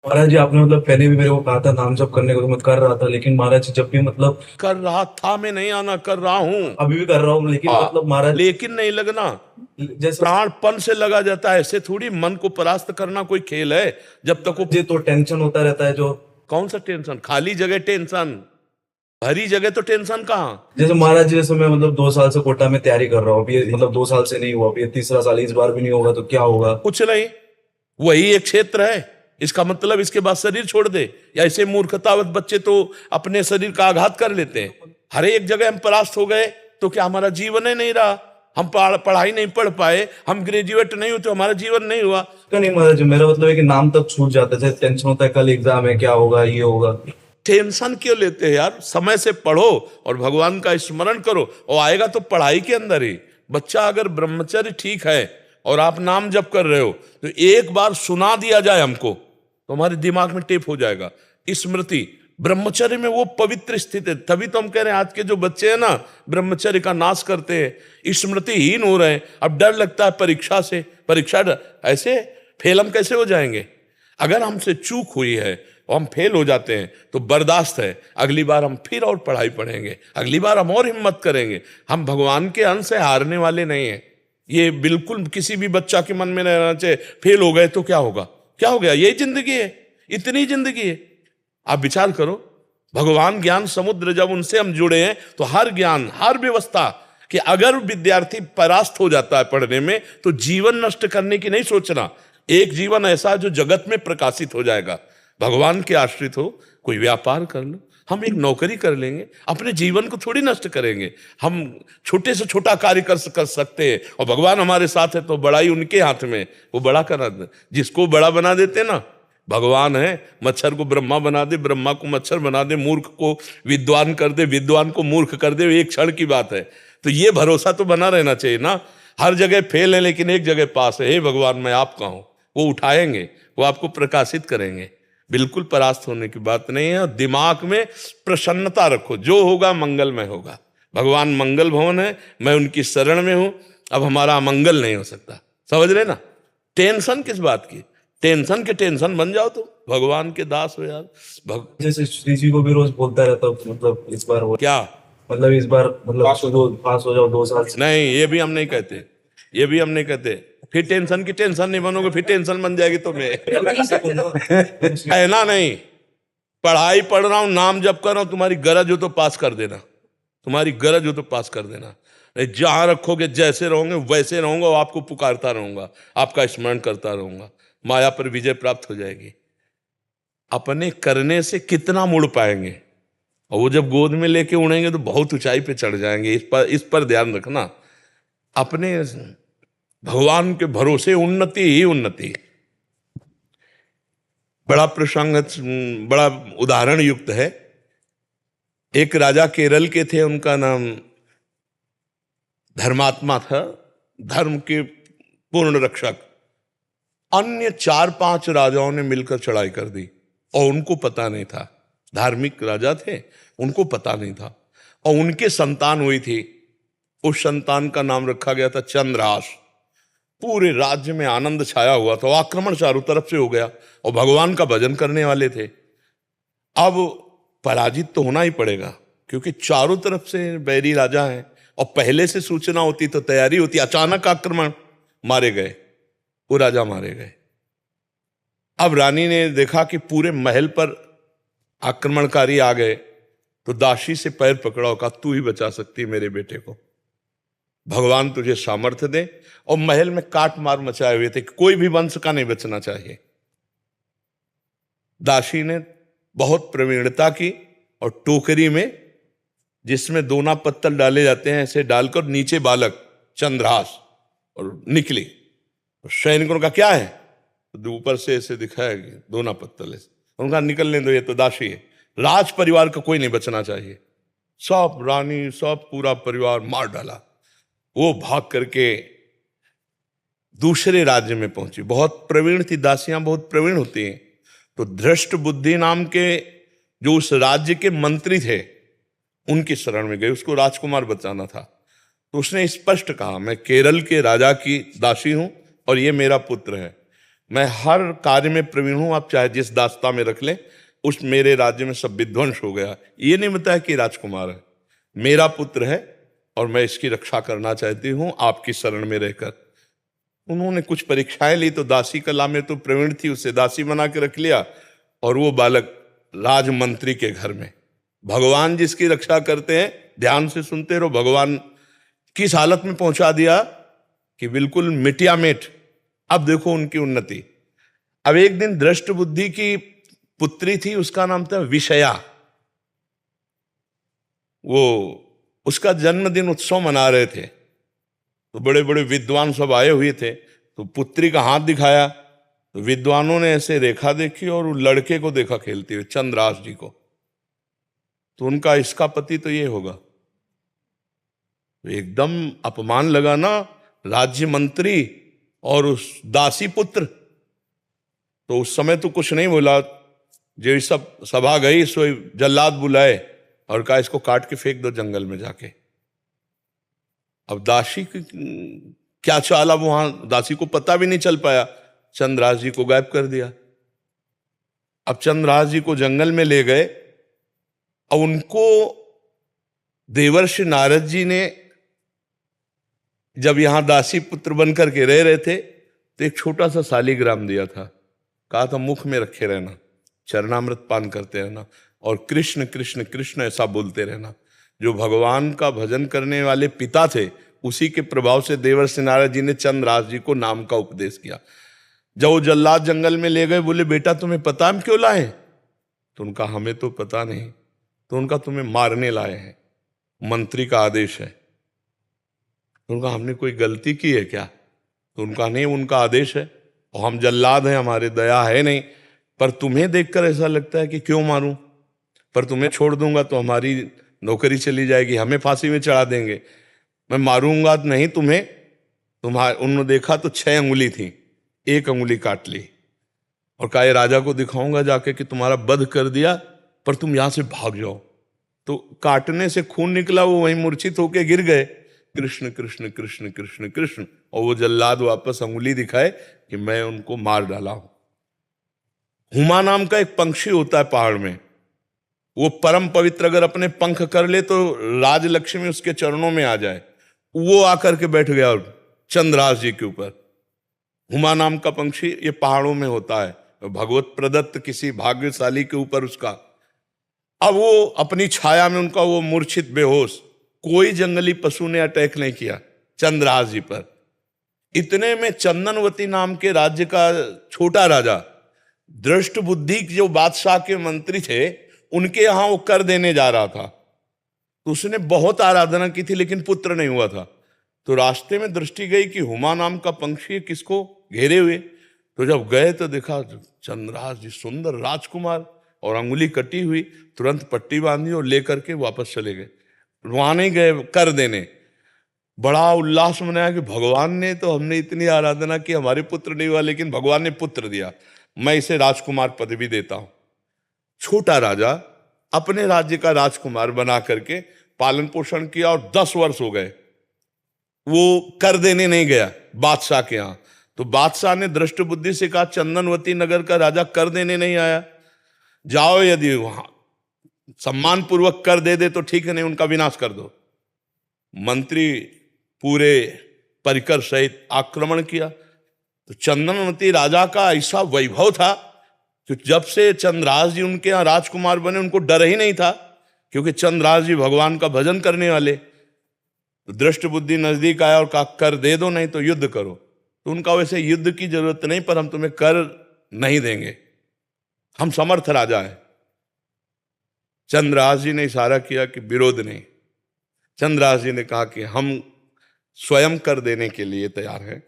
महाराज जी, आपने मतलब पहले भी मेरे को कहा था नाम जप करने को, तो मैं कर रहा था। लेकिन महाराज जी, जब भी मतलब कर रहा था, मैं नहीं आना, कर रहा हूं। अभी भी कर रहा हूँ, लेकिन मतलब महाराज लेकिन नहीं लगना। जैसे प्राणपण से लगा जाता है, ऐसे थोड़ी मन को परास्त करना कोई खेल है। जब तक वो जी, तो टेंशन होता रहता है जो। कौन सा टेंशन, खाली जगह टेंशन, भरी जगह तो टेंशन कहाँ। जैसे महाराज जी, जैसे मैं मतलब 2 साल से कोटा में तैयारी कर रहा हूँ। अभी मतलब 2 साल से नहीं हुआ, अभी ये तीसरा साल है, इस बार भी नहीं होगा तो क्या होगा? कुछ नहीं, वही एक क्षेत्र है। इसका मतलब इसके बाद शरीर छोड़ दे, या ऐसे मूर्खतावत बच्चे तो अपने शरीर का आघात कर लेते हैं। हर एक जगह हम परास्त हो गए तो क्या हमारा जीवन ही नहीं रहा? हम पढ़ाई नहीं पढ़ पाए, हम ग्रेजुएट नहीं हुए तो हमारा जीवन नहीं हुआ। क्या नहीं महाराज जी, मेरा मतलब है कि नाम तक छूट जाता है। जैसे टेंशन होता है, कल एग्जाम है, क्या होगा, ये होगा। टेंशन क्यों लेते हैं यार? समय से पढ़ो और भगवान का स्मरण करो, और आएगा तो पढ़ाई के अंदर ही। बच्चा अगर ब्रह्मचर्य ठीक है और आप नाम जप कर रहे हो, तो एक बार सुना दिया जाए हमको तो हमारे दिमाग में टेप हो जाएगा। स्मृति, ब्रह्मचर्य में वो पवित्र स्थिति है। तभी तो हम कह रहे हैं आज के जो बच्चे हैं ना, ब्रह्मचर्य का नाश करते हैं, स्मृतिहीन हो रहे हैं। अब डर लगता है परीक्षा से, ऐसे फेल हम कैसे हो जाएंगे? अगर हमसे चूक हुई है और हम फेल हो जाते हैं तो बर्दाश्त है, अगली बार हम फिर और पढ़ाई पढ़ेंगे, अगली बार हम और हिम्मत करेंगे। हम भगवान के अंश से हारने वाले नहीं हैं। ये बिल्कुल किसी भी बच्चा के मन में नहीं रहना चाहिए फेल हो गए तो क्या होगा, क्या हो गया, यही जिंदगी है, इतनी जिंदगी है। आप विचार करो, भगवान ज्ञान समुद्र, जब उनसे हम जुड़े हैं तो हर ज्ञान, हर व्यवस्था, कि अगर विद्यार्थी परास्त हो जाता है पढ़ने में तो जीवन नष्ट करने की नहीं सोचना। एक जीवन ऐसा है जो जगत में प्रकाशित हो जाएगा। भगवान के आश्रित हो, कोई व्यापार कर लो, हम एक नौकरी कर लेंगे, अपने जीवन को थोड़ी नष्ट करेंगे। हम छोटे से छोटा कार्य कर सकते हैं, और भगवान हमारे साथ है तो बड़ाई उनके हाथ में, वो बड़ा करा दे। जिसको बड़ा बना देते ना, भगवान है। मच्छर को ब्रह्मा बना दे, ब्रह्मा को मच्छर बना दे, मूर्ख को विद्वान कर दे, विद्वान को मूर्ख कर दे, एक क्षण की बात है। तो ये भरोसा तो बना रहना चाहिए ना। हर जगह फेल है लेकिन एक जगह पास है। हे भगवान, मैं आपका हूं। वो उठाएंगे, वो आपको प्रकाशित करेंगे। बिल्कुल परास्त होने की बात नहीं है। और दिमाग में प्रसन्नता रखो, जो होगा मंगलमय होगा। भगवान मंगल भवन है, मैं उनकी शरण में हूं। अब हमारा अमंगल नहीं हो सकता, समझ रहे ना? टेंशन किस बात की? टेंशन के टेंशन बन जाओ तो भगवान के दास हो यार। जैसे श्री जी को भी रोज बोलता रहता हूँ, मतलब इस बार हो, क्या? मतलब इस बार मतलब पास हो जाओ 2 साल से। नहीं, ये भी हम नहीं कहते, ये भी हम नहीं कहते। फिर टेंशन की टेंशन नहीं बनोगे, फिर टेंशन बन जाएगी तुम्हें। है ना? नहीं, पढ़ाई पढ़ रहा हूं, नाम जप कर रहा हूं, तुम्हारी गरज हो तो पास कर देना, तुम्हारी गरज हो तो पास कर देना। नहीं, जहां रखोगे जैसे रहोगे वैसे रहूंगा, और आपको पुकारता रहूंगा, आपका स्मरण करता रहूंगा, माया पर विजय प्राप्त हो जाएगी। अपने करने से कितना मुड़ पाएंगे, और वो जब गोद में लेके उड़ेंगे तो बहुत ऊंचाई पे चढ़ जाएंगे। इस पर ध्यान रखना। अपने भगवान के भरोसे उन्नति ही उन्नति। बड़ा प्रसंग, बड़ा उदाहरण युक्त है। एक राजा केरल के थे, उनका नाम धर्मात्मा था, धर्म के पूर्ण रक्षक। अन्य 4-5 राजाओं ने मिलकर चढ़ाई कर दी और उनको पता नहीं था। धार्मिक राजा थे, उनको पता नहीं था। और उनके संतान हुई थी, उस संतान का नाम रखा गया था चंद्रहास। पूरे राज्य में आनंद छाया हुआ था, आक्रमण चारों तरफ से हो गया, और भगवान का भजन करने वाले थे। अब पराजित तो होना ही पड़ेगा, क्योंकि चारों तरफ से बैरी राजा हैं, और पहले से सूचना होती तो तैयारी होती। अचानक आक्रमण, मारे गए, वो राजा मारे गए। अब रानी ने देखा कि पूरे महल पर आक्रमणकारी आ गए, तो दासी से पैर पकड़ा और कहा, तू ही बचा सकती मेरे बेटे को, भगवान तुझे सामर्थ्य दे। और महल में काट मार मचाए हुए थे, कोई भी वंश का नहीं बचना चाहिए। दासी ने बहुत प्रवीणता की, और टोकरी में जिसमें दोना पत्तल डाले जाते हैं, ऐसे डालकर नीचे बालक चंद्रहास, और निकली। और सैनिकों का क्या है, तो ऊपर से ऐसे दिखाया कि दोना पत्तल है। उनका निकलने दो, ये तो दासी है, राज परिवार का कोई नहीं बचना चाहिए। सब रानी, सब पूरा परिवार मार डाला। वो भाग करके दूसरे राज्य में पहुंची। बहुत प्रवीण थी, दासियां बहुत प्रवीण होती हैं। तो धृष्ट बुद्धि नाम के जो उस राज्य के मंत्री थे, उनकी शरण में गए, उसको राजकुमार बचाना था। तो उसने स्पष्ट कहा, मैं केरल के राजा की दासी हूं और ये मेरा पुत्र है, मैं हर कार्य में प्रवीण हूं, आप चाहे जिस दास्ता में रख लें, उस मेरे राज्य में सब विध्वंस हो गया। ये नहीं बताया कि राजकुमार है, मेरा पुत्र है और मैं इसकी रक्षा करना चाहती हूं आपकी शरण में रहकर। उन्होंने कुछ परीक्षाएं ली तो दासी कला में तो प्रवीण थी, उसे दासी बना के रख लिया और वो बालक राजमंत्री के घर में। भगवान जिसकी रक्षा करते हैं, ध्यान से सुनते रहो, भगवान किस हालत में पहुंचा दिया कि बिल्कुल मिटिया मिट। अब देखो उनकी उन्नति। अब एक दिन दृष्ट बुद्धि की पुत्री थी, उसका नाम था विषया। वो उसका जन्मदिन उत्सव मना रहे थे, तो बड़े बड़े विद्वान सब आए हुए थे। तो पुत्री का हाथ दिखाया तो विद्वानों ने ऐसे रेखा देखी और वो लड़के को देखा खेलते हुए, चंद्रास जी को। तो उनका इसका पति तो ये होगा। तो एकदम अपमान लगा ना, राज्य मंत्री और उस दासी पुत्र। तो उस समय तो कुछ नहीं बोला, जो सब सभा गई सो जल्लाद बुलाए और कहा इसको काट के फेंक दो जंगल में जाके। अब दासी की क्या चाला, वहां दासी को पता भी नहीं चल पाया, चंद्रास जी को गायब कर दिया। अब चंद्रास जी को जंगल में ले गए और उनको देवर्षि नारद जी ने जब यहां दासी पुत्र बन करके रह रहे थे तो एक छोटा सा शालिग्राम दिया था। कहा था मुख में रखे रहना, चरणामृत पान करते रहना और कृष्ण कृष्ण कृष्ण ऐसा बोलते रहना। जो भगवान का भजन करने वाले पिता थे, उसी के प्रभाव से देवर्षि नारद जी ने चंद्रास जी को नाम का उपदेश किया। जब वो जल्लाद जंगल में ले गए, बोले बेटा तुम्हें पता हम क्यों लाए? तो उनका हमें तो पता नहीं। तो उनका तुम्हें मारने लाए हैं, मंत्री का आदेश है। तो उनका हमने कोई गलती की है क्या? तो उनका नहीं, उनका आदेश है और हम जल्लाद हैं, हमारे दया है नहीं। पर तुम्हें देखकर ऐसा लगता है कि क्यों मारूं, पर तुम्हें छोड़ दूंगा तो हमारी नौकरी चली जाएगी, हमें फांसी में चढ़ा देंगे। मैं मारूंगा नहीं तुम्हें। तुम्हारे उन्होंने देखा तो 6 अंगुली थी, 1 अंगुली काट ली और कहा ये राजा को दिखाऊंगा जाके कि तुम्हारा वध कर दिया, पर तुम यहां से भाग जाओ। तो काटने से खून निकला, वो वहीं मूर्छित होके गिर गए। कृष्ण कृष्ण कृष्ण कृष्ण कृष्ण, और वो जल्लाद वापस अंगुली दिखाए कि मैं उनको मार डाला हूं। हुमा नाम का एक पंक्षी होता है पहाड़ में, वो परम पवित्र, अगर अपने पंख कर ले तो राजलक्ष्मी उसके चरणों में आ जाए। वो आकर के बैठ गया चंद्रास जी के ऊपर। हुमा नाम का पंक्षी ये पहाड़ों में होता है, भगवत प्रदत्त किसी भाग्यशाली के ऊपर उसका। अब वो अपनी छाया में उनका वो मूर्छित बेहोश, कोई जंगली पशु ने अटैक नहीं किया चंद्रास जी पर। इतने में चंदनवती नाम के राज्य का छोटा राजा, दृष्ट बुद्धि जो बादशाह के मंत्री थे, उनके यहां वो कर देने जा रहा था। तो उसने बहुत आराधना की थी लेकिन पुत्र नहीं हुआ था। तो रास्ते में दृष्टि गई कि हुमा नाम का पंक्षी किसको घेरे हुए। तो जब गए तो देखा चंद्रास जी सुंदर राजकुमार और अंगुली कटी हुई, तुरंत पट्टी बांधी और लेकर के वापस चले गए। वहां नहीं गए कर देने, बड़ा उल्लास मनाया कि भगवान ने तो, हमने इतनी आराधना की, हमारे पुत्र नहीं हुआ लेकिन भगवान ने पुत्र दिया, मैं इसे राजकुमार पदवी देता हूं। छोटा राजा अपने राज्य का राजकुमार बना करके पालन पोषण किया और 10 वर्ष हो गए। वो कर देने नहीं गया बादशाह के यहां। तो बादशाह ने दृष्ट बुद्धि से कहा चंदनवती नगर का राजा कर देने नहीं आया, जाओ यदि वहां सम्मान पूर्वक कर दे तो ठीक है, नहीं उनका विनाश कर दो। मंत्री पूरे परिकर सहित आक्रमण किया। तो चंदनवती राजा का ऐसा वैभव था कि जब से चंद्रास जी उनके यहां राजकुमार बने, उनको डर ही नहीं था, क्योंकि चंद्रास जी भगवान का भजन करने वाले। तो दृष्ट बुद्धि नजदीक आया और कहा कर दे दो, नहीं तो युद्ध करो। तो उनका वैसे युद्ध की जरूरत नहीं, पर हम तुम्हें कर नहीं देंगे, हम समर्थ राजा है। चंद्रास जी ने इशारा किया कि विरोध नहीं। चंद्रास जी ने कहा कि हम स्वयं कर देने के लिए तैयार हैं,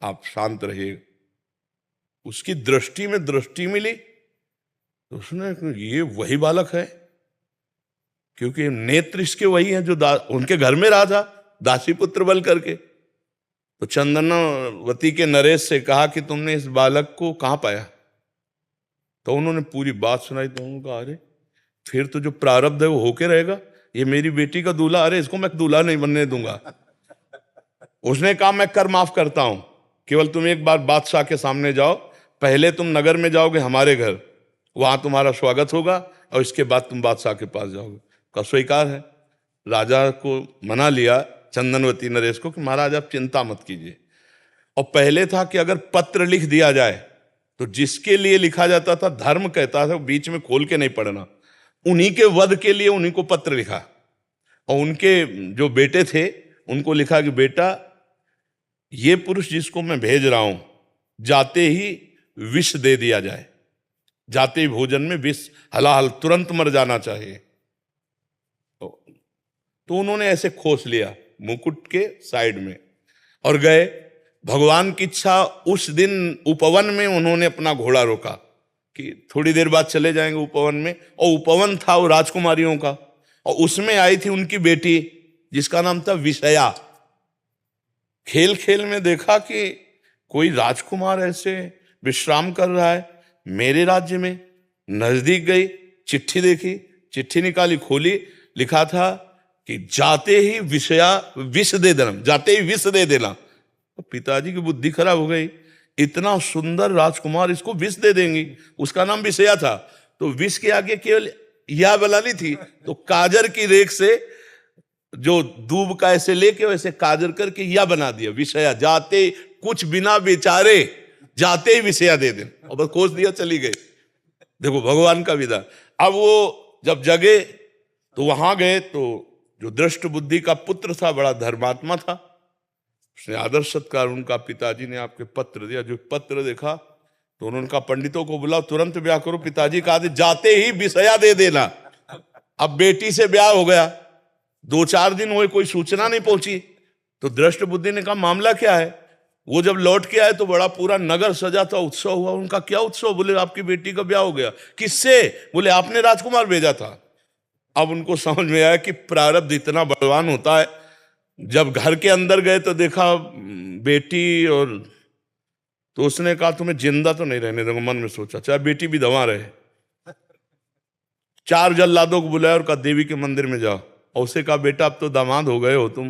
आप शांत रहिए। उसकी दृष्टि में दृष्टि मिली तो उसने, ये वही बालक है, क्योंकि नेत्र इसके वही हैं जो उनके घर में रहा था दासी पुत्र बल करके। तो चंदनवती के नरेश से कहा कि तुमने इस बालक को कहां पाया? तो उन्होंने पूरी बात सुनाई। तो उन्होंने कहा अरे फिर तो जो प्रारब्ध है वो होके रहेगा, ये मेरी बेटी का दूल्हा, अरे इसको मैं दूल्हा नहीं बनने दूंगा। उसने कहा मैं कर माफ करता हूं, केवल तुम एक बार बादशाह के सामने जाओ, पहले तुम नगर में जाओगे हमारे घर, वहां तुम्हारा स्वागत होगा और इसके बाद तुम बादशाह के पास जाओगे। का स्वीकार है। राजा को मना लिया चंदनवती नरेश को कि महाराज आप चिंता मत कीजिए। और पहले था कि अगर पत्र लिख दिया जाए तो जिसके लिए लिखा जाता था, धर्म कहता था बीच में खोल के नहीं पढ़ना, उन्हीं के वध के लिए उन्हीं को पत्र लिखा। और उनके जो बेटे थे उनको लिखा कि बेटा ये पुरुष जिसको मैं भेज रहा हूं, जाते ही विष दे दिया जाए, जाते ही भोजन में विष, हलाहल तुरंत मर जाना चाहिए। तो उन्होंने ऐसे खोस लिया मुकुट के साइड में और गए। भगवान की इच्छा, उस दिन उपवन में उन्होंने अपना घोड़ा रोका कि थोड़ी देर बाद चले जाएंगे उपवन में। और उपवन था वो राजकुमारियों का, और उसमें आई थी उनकी बेटी जिसका नाम था विषया। खेल खेल में देखा कि कोई राजकुमार ऐसे विश्राम कर रहा है मेरे राज्य में। नजदीक गई, चिट्ठी देखी, चिट्ठी निकाली, खोली, लिखा था कि जाते ही विषया विष दे देना, जाते ही विष दे देना। तो पिताजी की बुद्धि खराब हो गई, इतना सुंदर राजकुमार इसको विष दे देंगी। उसका नाम विषया था, तो विष के आगे केवल या बनानी थी, तो काजर की रेख से जो दूब का ऐसे लेके वैसे काजर करके या बना दिया विषया। जाते कुछ बिना बेचारे जाते ही विषया दे दें, और बस खोज दिया, चली गई। देखो भगवान का विधान। अब वो जब जगे तो वहां गए, तो जो दृष्ट बुद्धि का पुत्र था, बड़ा धर्मात्मा था, उसने आदर सत्कार, उनका पिताजी ने आपके पत्र दिया। जो पत्र देखा तो उन्होंने कहा पंडितों को बुलाओ, तुरंत ब्याह करो। पिताजी का आदेश, जाते ही विषया दे देना। अब बेटी से ब्याह हो गया, 2-4 दिन हुए, कोई सूचना नहीं पहुंची। तो दृष्ट बुद्धि ने कहा मामला क्या है। वो जब लौट के आए तो बड़ा पूरा नगर सजा था, उत्सव हुआ। उनका क्या उत्सव? बोले आपकी बेटी का ब्याह हो गया। किससे? बोले आपने राजकुमार भेजा था। अब उनको समझ में आया कि प्रारब्ध इतना बलवान होता है। जब घर के अंदर गए तो देखा बेटी, और तो उसने कहा तुम्हें जिंदा तो नहीं रहने दूंगा। मन में सोचा चाहे बेटी भी दवा रहे। 4 जल्लादों को बुलाया और कहा देवी के मंदिर में जाओ। और उसे कहा बेटा अब तो दामाद हो गए हो तुम,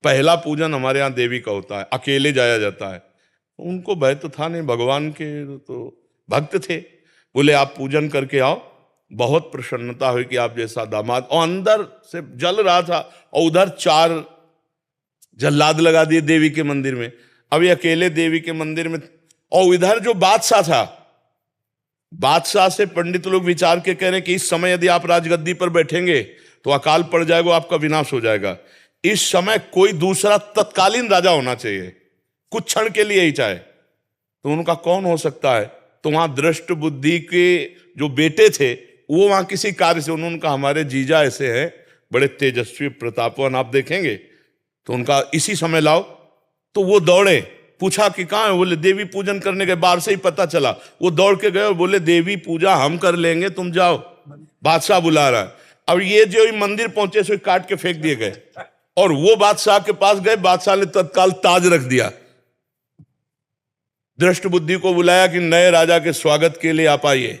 पहला पूजन हमारे यहाँ देवी का होता है, अकेले जाया जाता है। उनको भय तो था नहीं, भगवान के तो भक्त थे। बोले आप पूजन करके आओ, बहुत प्रसन्नता हुई कि आप जैसा दामाद। और अंदर से जल रहा था, और उधर 4 जल्लाद लगा दिए देवी के मंदिर में। अभी अकेले देवी के मंदिर में, और इधर जो बादशाह था, बादशाह से पंडित लोग विचार के कह रहे कि इस समय यदि आप राजगद्दी पर बैठेंगे तो अकाल पड़ जाएगा, आपका विनाश हो जाएगा। इस समय कोई दूसरा तत्कालीन राजा होना चाहिए, कुछ क्षण के लिए ही चाहे। तो उनका कौन हो सकता है? तो वहां दृष्ट बुद्धि के जो बेटे थे वो वहां किसी कार्य से, उन्होंने कहा हमारे जीजा ऐसे हैं, बड़े तेजस्वी प्रतापवान, आप देखेंगे, तो उनका इसी समय लाओ। तो वो दौड़े, पूछा कि कहाँ है? बोले देवी पूजन करने गए, बाहर से ही पता चला। वो दौड़ के गए और बोले देवी पूजा हम कर लेंगे, तुम जाओ, बादशाह बुला रहा है। अब ये जो मंदिर पहुंचे सो काट के फेंक दिए गए, और वो बादशाह के पास गए। बादशाह ने तत्काल ताज रख दिया। दृष्ट बुद्धि को बुलाया कि नए राजा के स्वागत के लिए आप आइए।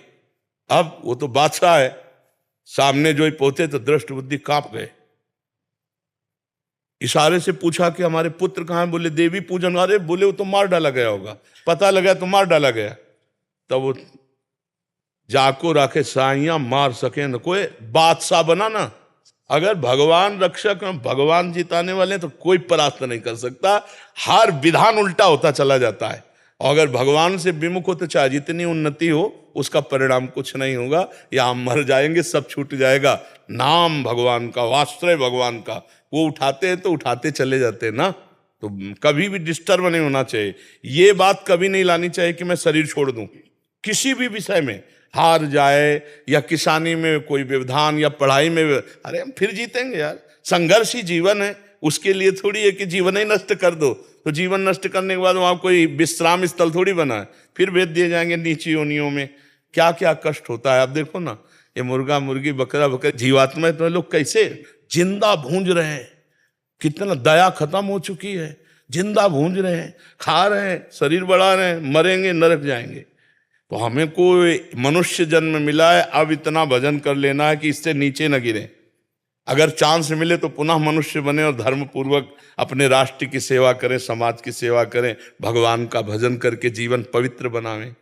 अब वो तो बादशाह है, सामने जो ही पहुंचे तो दृष्ट बुद्धि कांप गए। इशारे से पूछा कि हमारे पुत्र कहां हैं? बोले देवी पूजन। अरे बोले वो तो मार डाला गया होगा, पता लगा तो मार डाला गया। तब वो जाको राखे साइया मार सके न कोई, बादशाह बना ना। अगर भगवान रक्षक, भगवान जिताने वाले तो कोई परास्त नहीं कर सकता। हर विधान उल्टा होता चला जाता है। और अगर भगवान से विमुख हो तो चाहे जितनी उन्नति हो उसका परिणाम कुछ नहीं होगा, या हम मर जाएंगे, सब छूट जाएगा। नाम भगवान का, वास्त्र भगवान का, वो उठाते हैं तो उठाते चले जाते हैं ना। तो कभी भी डिस्टर्ब नहीं होना चाहिए। ये बात कभी नहीं लानी चाहिए कि मैं शरीर छोड़ दूं किसी भी विषय में, हार जाए या किसानी में कोई व्यवधान या पढ़ाई में। अरे हम फिर जीतेंगे यार, संघर्ष ही जीवन है। उसके लिए थोड़ी है कि जीवन ही नष्ट कर दो। तो जीवन नष्ट करने के बाद वहां कोई विश्राम स्थल थोड़ी बना है, फिर भेज दिए जाएंगे नीची योनियों में। क्या क्या कष्ट होता है। आप देखो ना, ये मुर्गा मुर्गी बकरा बकरा जीवात्मा तो लोग कैसे जिंदा भूंज रहे हैं। कितना दया खत्म हो चुकी है, जिंदा भूंज रहे हैं, खा रहे हैं, शरीर बढ़ा रहे हैं, मरेंगे, नरक जाएंगे। तो हमें कोई मनुष्य जन्म मिला है, अब इतना भजन कर लेना है कि इससे नीचे न गिरे। अगर चांस मिले तो पुनः मनुष्य बने और धर्म पूर्वक अपने राष्ट्र की सेवा करें, समाज की सेवा करें, भगवान का भजन करके जीवन पवित्र बनावें।